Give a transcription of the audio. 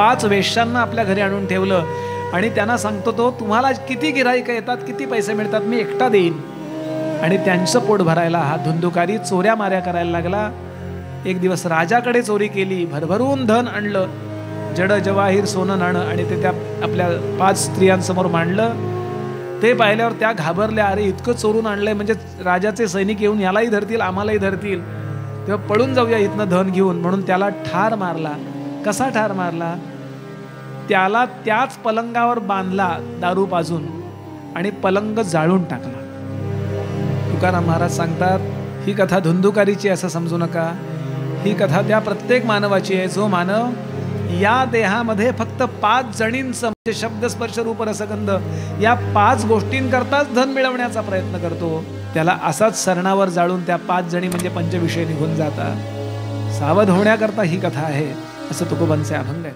5 वेश्यांना आपल्या घरी आणून ठेवलं आणि त्यांना सांगतो तो, तुम्हाला किती गिऱ्हाईक येतात, किती पैसे मिळतात, मी एकटा देईन. आणि त्यांचं पोट भरायला हा धुंदुकारी चोऱ्या माऱ्या करायला लागला. एक दिवस राजाकडे चोरी केली, भरभरून धन आणलं, जड जवाहीर सोनं नाणं, आणि ते त्या आपल्या 5 स्त्रियांसमोर मांडलं. ते पाहिल्यावर त्या घाबरल्या, अरे इतकं चोरून आणलंय म्हणजे राजाचे सैनिक येऊन यालाही धरतील, आम्हालाही धरतील, तेव्हा पळून जाऊया इथनं धन घेऊन. म्हणून त्याला ठार मारला. कसा ठार मारला? त्याला त्याच पलंगावर बांधला दारू पाजून आणि पलंग जाळून टाकला. तुकाराम महाराज सांगतात, ही कथा धुंदुकारीची असं समजू नका, ही कथा त्या प्रत्येक मानवाची आहे जो मानव या देहामध्ये फक्त 5 जणींचं म्हणजे शब्द स्पर्श रूप रसगंध या 5 गोष्टींकरताच धन मिळवण्याचा प्रयत्न करतो, त्याला असाच सरणावर जाळून त्या 5 जणी म्हणजे पंचविषय निघून जातात. सावध होण्याकरता ही कथा आहे, असं तुकोबांचे अभंग आहे.